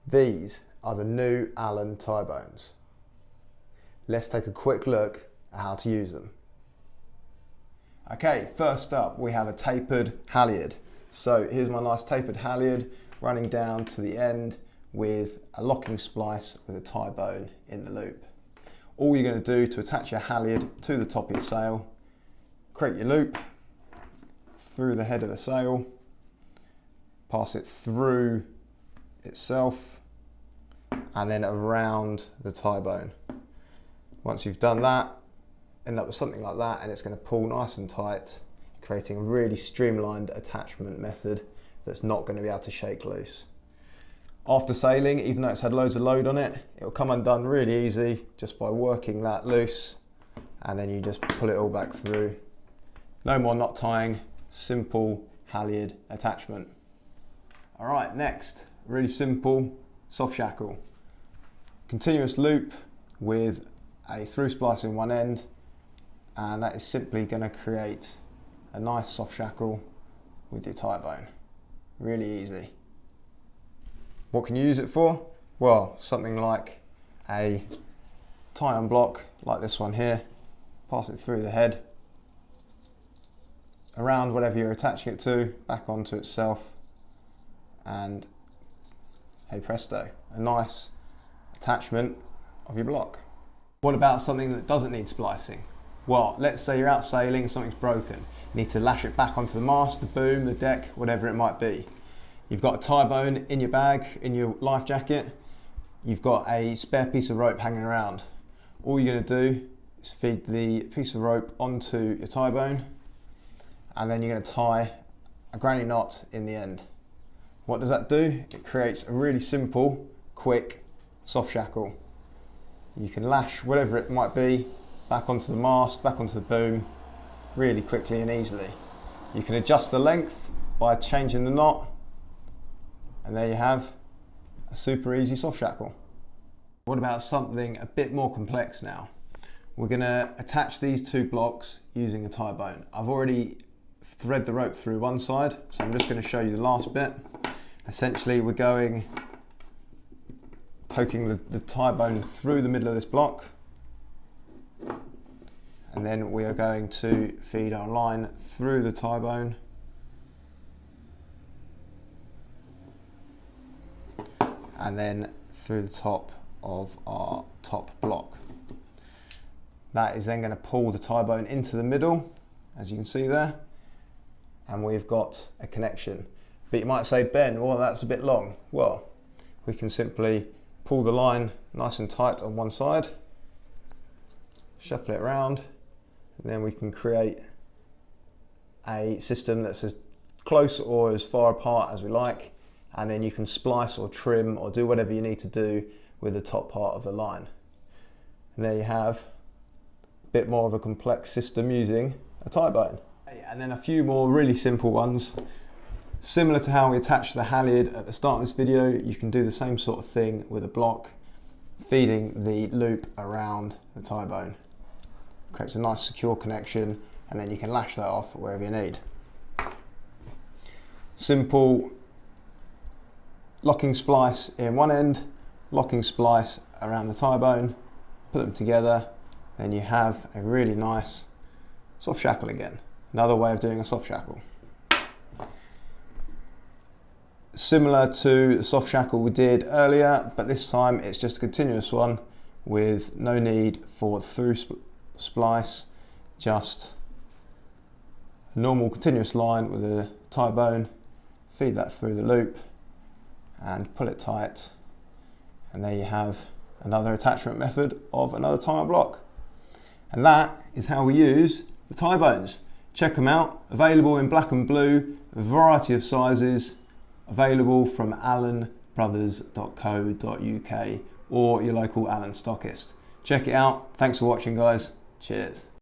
These are the new Allen Tii Bones. Let's take a quick look at how to use them. Okay, first up we have a tapered halyard. So here's my nice tapered halyard running down to the end with a locking splice with a Tii-Bone in the loop. All you're going to do to attach your halyard to the top of your sail, create your loop through the head of the sail, pass it through itself and then around the Tii-Bone. Once you've done that, end up with something like that, and it's going to pull nice and tight, creating a really streamlined attachment method that's not going to be able to shake loose. After sailing, even though it's had loads of load on it, it will come undone really easy just by working that loose, and then you just pull it all back through. No more knot tying, simple halyard attachment. All right, next, really simple soft shackle. Continuous loop with a through splice in one end, and that is simply going to create a nice soft shackle with your Tii-Bone. Really easy. What can you use it for? Well, something like a tie-on block like this one here. Pass it through the head, around whatever you're attaching it to, back onto itself, and hey presto, a nice attachment of your block. What about something that doesn't need splicing? Well, let's say you're out sailing and something's broken. You need to lash it back onto the mast, the boom, the deck, whatever it might be. You've got a Tii-Bone in your bag, in your life jacket. You've got a spare piece of rope hanging around. All you're going to do is feed the piece of rope onto your Tii-Bone, and then you're going to tie a granny knot in the end. What does that do? It creates a really simple, quick, soft shackle. You can lash whatever it might be back onto the mast, back onto the boom, really quickly and easily. You can adjust the length by changing the knot, and there you have a super easy soft shackle. What about something a bit more complex now? We're going to attach these two blocks using a Tii-Bone. I've already thread the rope through one side, so I'm just going to show you the last bit. Essentially we're going poking the Tii-Bone through the middle of this block, and then we are going to feed our line through the Tii-Bone and then through the top of our top block. That is then going to pull the Tii-Bone into the middle, as you can see there, and we've got a connection. But you might say, Ben, well, that's a bit long. Well, we can simply pull the line nice and tight on one side, shuffle it around, and then we can create a system that's as close or as far apart as we like, and then you can splice or trim or do whatever you need to do with the top part of the line. And there you have a bit more of a complex system using a Tii-Bone. And then a few more really simple ones. Similar to how we attached the halyard at the start of this video, you can do the same sort of thing with a block, feeding the loop around the Tii-Bone. Creates a nice secure connection, and then you can lash that off wherever you need. Simple locking splice in one end, locking splice around the Tii-Bone, put them together, then you have a really nice soft shackle again. Another way of doing a soft shackle. Similar to the soft shackle we did earlier, but this time it's just a continuous one with no need for the through splice, just a normal continuous line with a Tii-Bone, feed that through the loop and pull it tight, and there you have another attachment method of another tie-on block. And that is how we use the Tii-Bones. Check them out, available in black and blue, a variety of sizes, available from allenbrothers.co.uk or your local Allen stockist. Check it out. Thanks for watching, guys. Cheers.